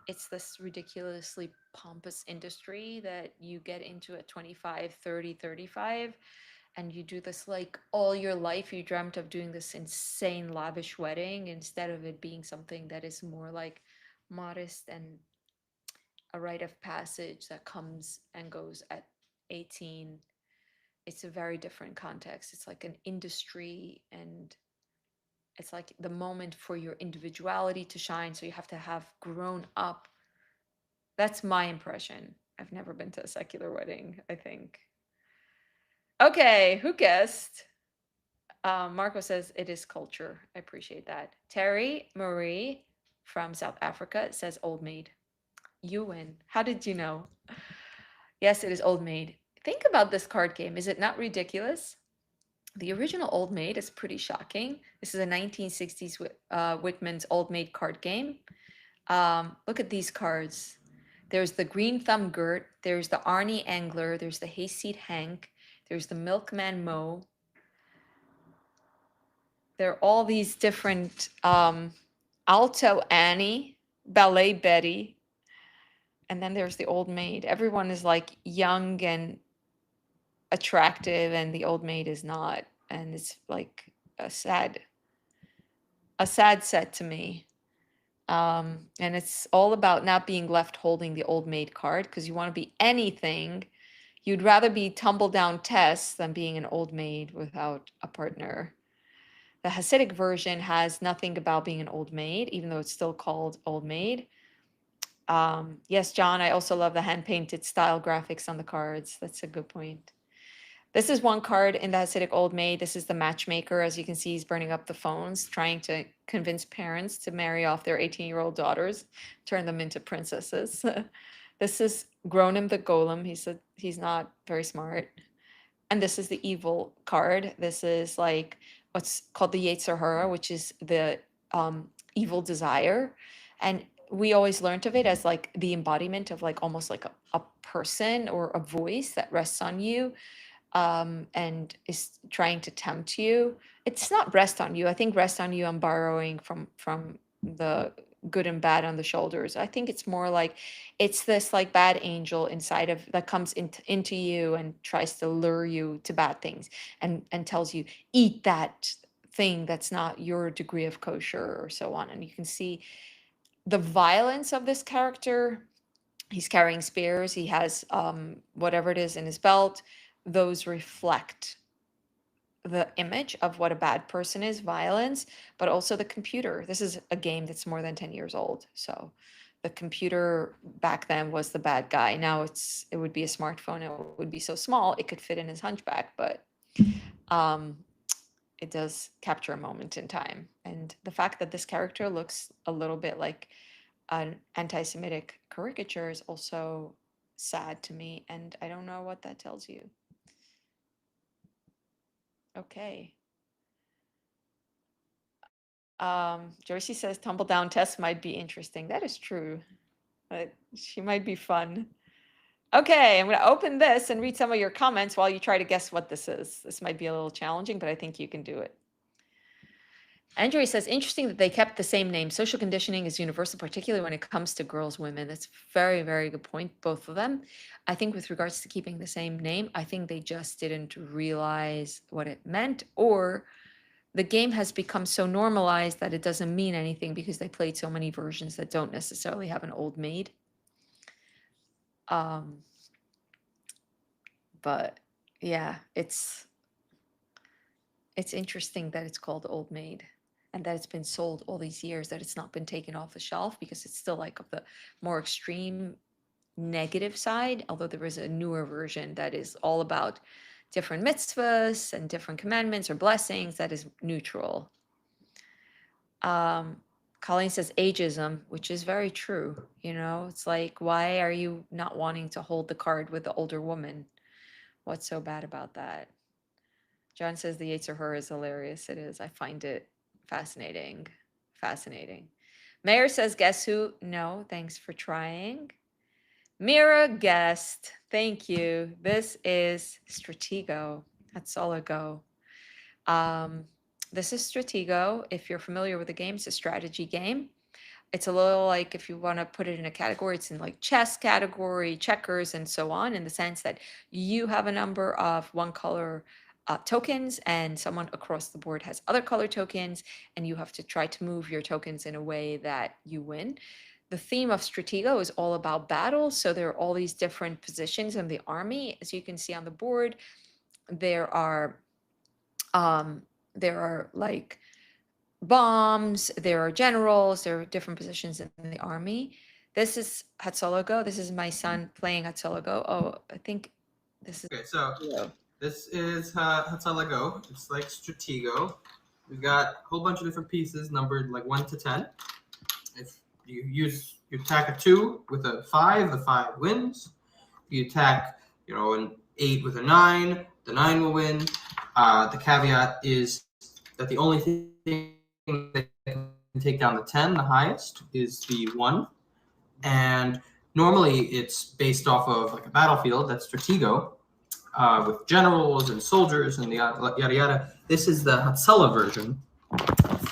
it's this ridiculously pompous industry that you get into at 25, 30, 35, and you do this like all your life. You dreamt of doing this insane lavish wedding instead of it being something that is more like modest and a rite of passage that comes and goes at 18. It's a very different context. It's like an industry and it's like the moment for your individuality to shine. So you have to have grown up. That's my impression. I've never been to a secular wedding, I think. Okay, who guessed? Marco says it is culture. I appreciate that. Terry Marie from South Africa says Old Maid. You win. How did you know? Yes, it is Old Maid. Think about this card game. Is it not ridiculous? The original Old Maid is pretty shocking. This is a 1960s Whitman's Old Maid card game. Look at these cards. There's the green thumb Gert, There's the Arnie Angler. There's the Hayseed Hank. There's the Milkman Mo. There are all these different Alto Annie, Ballet Betty, and then there's the Old Maid. Everyone is like young and attractive, and the Old Maid is not. And it's like a sad set to me. And it's all about not being left holding the Old Maid card because you want to be anything. You'd rather be tumble down Tess than being an old maid without a partner. The Hasidic version has nothing about being an old maid, even though it's still called Old Maid. Yes, John, I also love the hand-painted style graphics on the cards. That's a good point. This is one card in the Hasidic Old Maid. This is the matchmaker. As you can see, he's burning up the phones, trying to convince parents to marry off their 18-year-old daughters, turn them into princesses. This is Gronim the Golem. He said he's not very smart. And this is the evil card. This is like what's called the Yetzer Hara, which is the evil desire. And we always learned of it as like the embodiment of like almost like a person or a voice that rests on you and is trying to tempt you. It's not rest on you. I think rest on you, I'm borrowing from the good and bad on the shoulders. I think it's more like it's this like bad angel inside of that comes into you and tries to lure you to bad things and tells you eat that thing that's not your degree of kosher or so on. And you can see the violence of this character. He's carrying spears. He has whatever it is in his belt. Those reflect the image of what a bad person is, violence, but also the computer. This is a game that's more than 10 years old. So the computer back then was the bad guy. Now it would be a smartphone. It would be so small it could fit in his hunchback, but it does capture a moment in time. And the fact that this character looks a little bit like an anti-Semitic caricature is also sad to me, and I don't know what that tells you. Okay. Joyce says tumble down Tess might be interesting. That is true. She might be fun. Okay, I'm going to open this and read some of your comments while you try to guess what this is. This might be a little challenging, but I think you can do it. Andrea says, interesting that they kept the same name. Social conditioning is universal, particularly when it comes to girls, women. That's very, very good point, both of them. I think with regards to keeping the same name, I think they just didn't realize what it meant, or the game has become so normalized that it doesn't mean anything because they played so many versions that don't necessarily have an old maid. But yeah, it's interesting that it's called Old Maid and that it's been sold all these years, that it's not been taken off the shelf because it's still like of the more extreme negative side, although there is a newer version that is all about different mitzvahs and different commandments or blessings that is neutral. Colleen says ageism, which is very true. You know, it's like, why are you not wanting to hold the card with the older woman? What's so bad about that? John says the Yetzer Hara is hilarious. It is. I find it fascinating. Fascinating. Mayor says, guess who? No, thanks for trying. Mira guessed. Thank you. This is Stratego. Hatzalah Go. This is Stratego. If you're familiar with the game, it's a strategy game. It's a little like, if you want to put it in a category, it's in like chess category, checkers, and so on, in the sense that you have a number of one color tokens and someone across the board has other color tokens, and you have to try to move your tokens in a way that you win. The theme of Stratego is all about battles. So there are all these different positions in the army. As you can see on the board, there are like bombs, there are generals, there are different positions in the army. This is Hatzalah Go. This is my son playing Hatzalah Go. Oh, I think this is... Okay, so this is Hatzalah Go. It's like Stratego. We've got a whole bunch of different pieces numbered like 1 to 10. If you attack a 2 with a 5, the 5 wins. If you attack, an 8 with a 9, the 9 will win. The caveat is that the only thing that can take down the 10, the highest, is the 1. And Normally, it's based off of like a battlefield, that's Stratego, with generals and soldiers and yada yada. This is the Hatzalah version.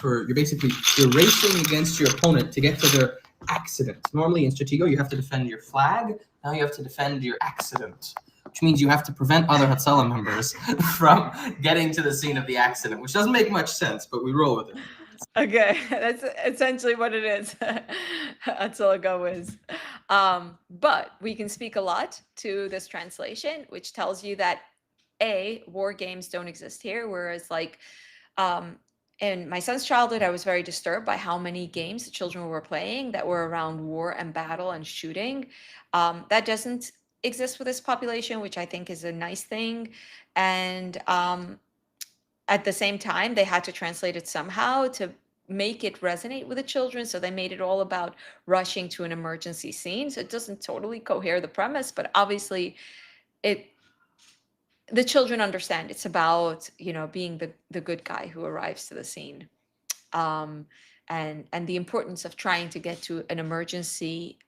You're racing against your opponent to get to their accident. Normally in Stratego, you have to defend your flag. Now you have to defend your accident, which means you have to prevent other Hatzalah members from getting to the scene of the accident, which doesn't make much sense, but we roll with it. Okay, that's essentially what it is. Hatzalah Go is. But we can speak a lot to this translation, which tells you that war games don't exist here, whereas like in my son's childhood, I was very disturbed by how many games the children were playing that were around war and battle and shooting. That doesn't exist with this population, which I think is a nice thing. And at the same time, they had to translate it somehow to make it resonate with the children. So they made it all about rushing to an emergency scene. So it doesn't totally cohere the premise, but obviously the children understand it's about, being the good guy who arrives to the scene. And the importance of trying to get to an emergency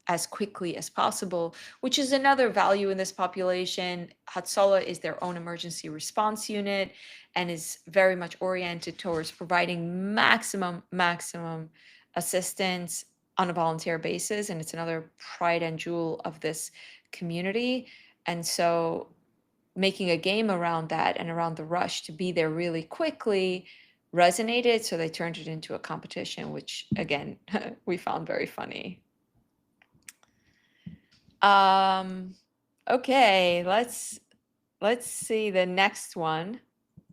as quickly as possible, which is another value in this population. Hatzalah is their own emergency response unit and is very much oriented towards providing maximum assistance on a volunteer basis. And it's another pride and jewel of this community. And so making a game around that and around the rush to be there really quickly resonated. So they turned it into a competition, which again, we found very funny. Okay, let's see the next one,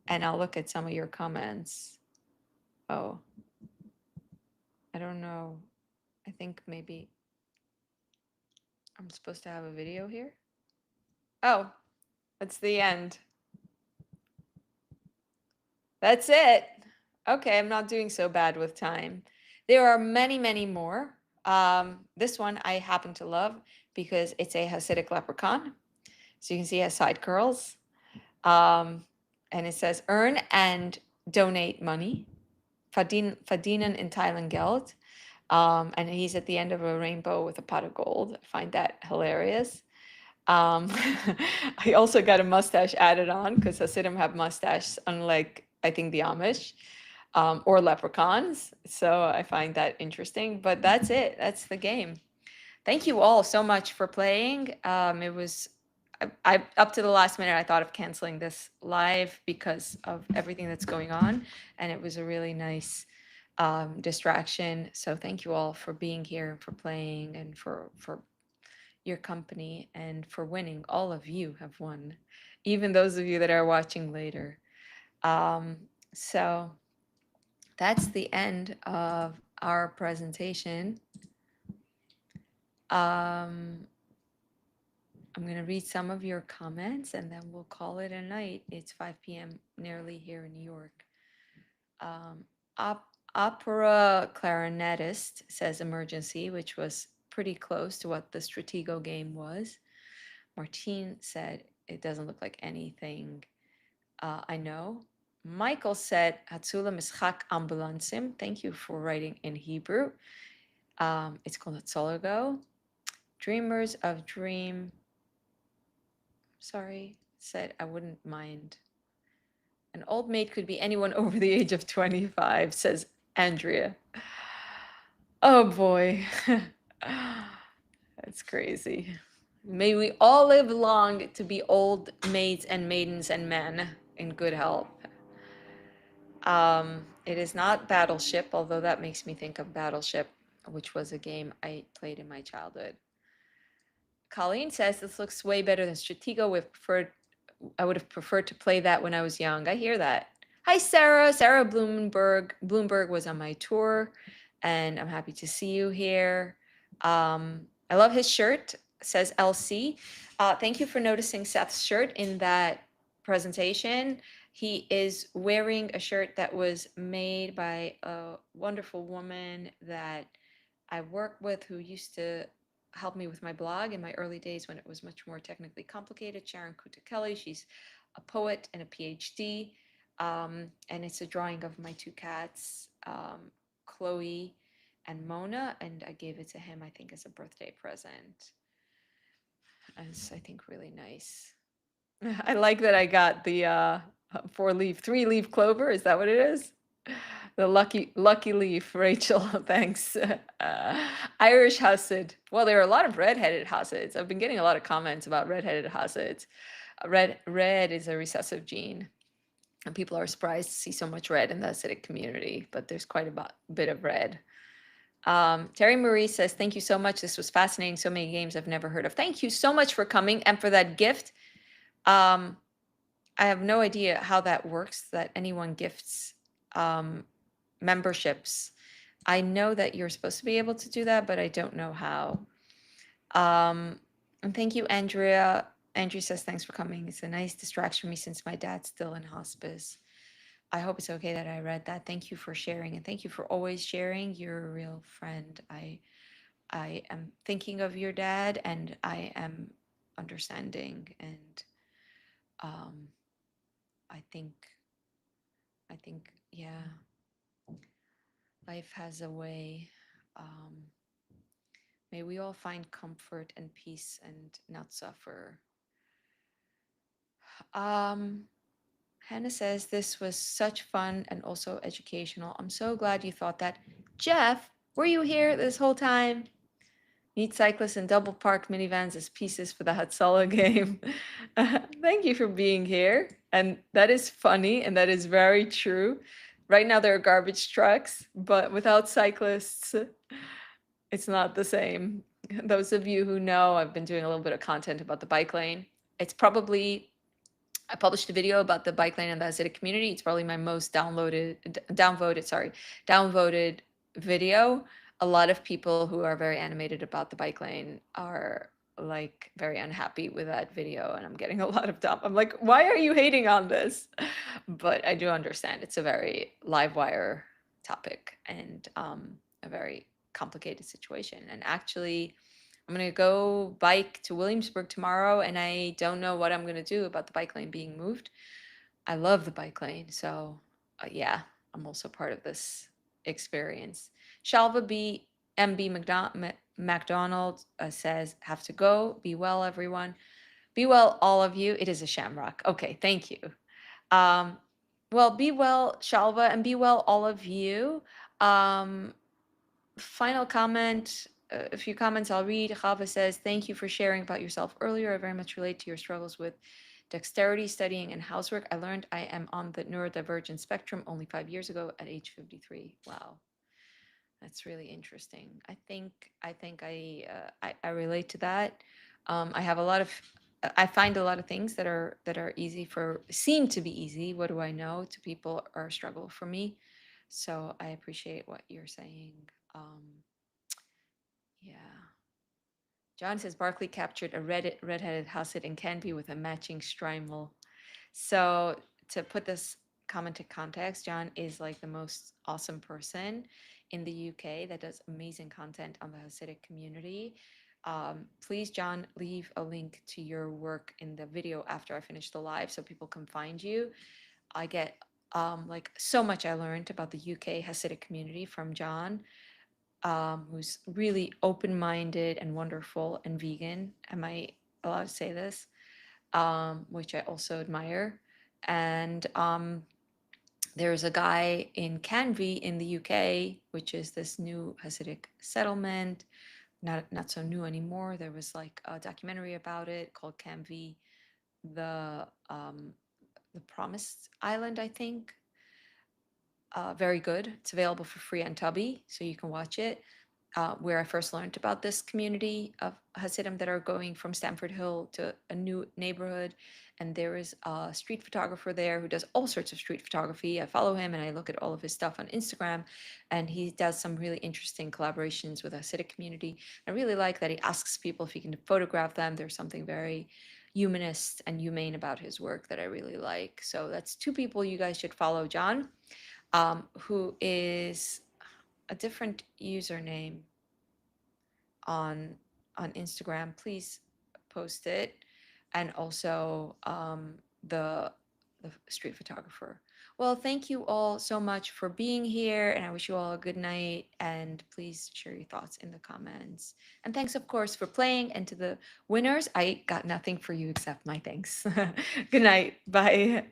and I'll look at some of your comments. Oh, I don't know. I think maybe I'm supposed to have a video here. Oh, that's the end. That's it. Okay, I'm not doing so bad with time. There are many, many more. This one I happen to love because it's a Hasidic leprechaun. So you can see it has side curls. And it says, earn and donate money. Verdienen in Thailand Geld. And he's at the end of a rainbow with a pot of gold. I find that hilarious. I also got a mustache added on because Hasidim have mustaches, unlike, I think, the Amish or leprechauns. So I find that interesting. But that's it. That's the game. Thank you all so much for playing. It was, I up to the last minute, I thought of canceling this live because of everything that's going on. And it was a really nice distraction. So thank you all for being here and for playing and for your company and for winning. All of you have won, even those of you that are watching later. So that's the end of our presentation. I'm going to read some of your comments and then we'll call it a night. It's 5 p.m. nearly here in New York. Opera clarinetist says emergency, which was pretty close to what the Stratego game was. Martine said it doesn't look like anything I know. Michael said Hatzalah Mischak Ambulansim. Thank you for writing in Hebrew. It's called Hatzalah Go. Dreamers of Dream. Sorry, said I wouldn't mind. An old maid could be anyone over the age of 25, says Andrea. Oh boy. That's crazy. May we all live long to be old maids and maidens and men in good health. It is not Battleship, although that makes me think of Battleship, which was a game I played in my childhood. Colleen says this looks way better than Stratego. I would have preferred to play that when I was young. I hear that. Hi, Sarah. Sarah Bloomberg. Bloomberg was on my tour, and I'm happy to see you here. I love his shirt, says LC. Thank you for noticing Seth's shirt in that presentation. He is wearing a shirt that was made by a wonderful woman that I work with who used to help me with my blog in my early days when it was much more technically complicated. Sharon Kuta-Kelly, she's a poet and a PhD. And it's a drawing of my two cats, Chloe and Mona, and I gave it to him, I think, as a birthday present. And it's, I think, really nice. I like that I got the 3-leaf clover. Is that what it is? The lucky leaf, Rachel. Thanks. Irish Hasid. Well, there are a lot of redheaded Hasids. I've been getting a lot of comments about redheaded Hasids. Red is a recessive gene, and people are surprised to see so much red in the Hasidic community, but there's quite a bit of red. Terry Marie says, thank you so much. This was fascinating. So many games I've never heard of. Thank you so much for coming and for that gift. I have no idea how that works, that anyone gifts memberships. I know that you're supposed to be able to do that, but I don't know how. And thank you, Andrea. Andrea says, thanks for coming. It's a nice distraction for me since my dad's still in hospice. I hope it's okay that I read that. Thank you for sharing, and thank you for always sharing. You're a real friend. I am thinking of your dad, and I am understanding, and um, I think, yeah, life has a way. Um, May we all find comfort and peace and not suffer. Um, Hannah says, this was such fun and also educational. I'm so glad you thought that. Jeff, were you here this whole time? Neat cyclists and double parked minivans as pieces for the Hatzalah game. Thank you for being here. And that is funny, and that is very true. Right now, there are garbage trucks, but without cyclists, it's not the same. Those of you who know, I've been doing a little bit of content about the bike lane. It's probably, I published a video about the bike lane in the Hasidic community. It's probably my most downvoted video. A lot of people who are very animated about the bike lane are like very unhappy with that video, and I'm getting a lot of dump. I'm like, why are you hating on this? But I do understand it's a very live wire topic, and a very complicated situation. And actually, I'm gonna go bike to Williamsburg tomorrow, and I don't know what I'm gonna do about the bike lane being moved. I love the bike lane, so yeah, I'm also part of this experience. Shalva B. MB McDonald says, have to go. Be well, everyone. Be well, all of you. It is a shamrock. Okay, thank you. Um, well, be well, Shalva, and be well, all of you. Final comment, a few comments I'll read. Chava says, thank you for sharing about yourself earlier. I very much relate to your struggles with dexterity, studying, and housework. I learned I am on the neurodivergent spectrum only 5 years ago at age 53. Wow. That's really interesting. I relate to that. I have a lot of I find a lot of things that are easy seem to be easy. What do I know? To people are a struggle for me. So I appreciate what you're saying. Um, yeah. John says Barkley captured a redheaded Hasid in Canby with a matching Strimel. So to put this comment to context, John is like the most awesome person in the UK that does amazing content on the Hasidic community. Please, John, leave a link to your work in the video after I finish the live so people can find you. I get like so much I learned about the UK Hasidic community from John, who's really open-minded and wonderful and vegan. Am I allowed to say this? Which I also admire. And there's a guy in Canby in the UK, which is this new Hasidic settlement. Not so new anymore. There was like a documentary about it called Canby, the Promised Island, I think. Very good. It's available for free on Tubi, so you can watch it. Where I first learned about this community of Hasidim that are going from Stamford Hill to a new neighborhood. And there is a street photographer there who does all sorts of street photography. I follow him and I look at all of his stuff on Instagram. And he does some really interesting collaborations with the Hasidic community. I really like that he asks people if he can photograph them. There's something very humanist and humane about his work that I really like. So that's two people you guys should follow. John, who is a different username on Instagram. Please post it, and also the street photographer. Well, thank you all so much for being here, and I wish you all a good night. And please share your thoughts in the comments. And thanks, of course, for playing. And to the winners, I got nothing for you except my thanks. Good night. Bye.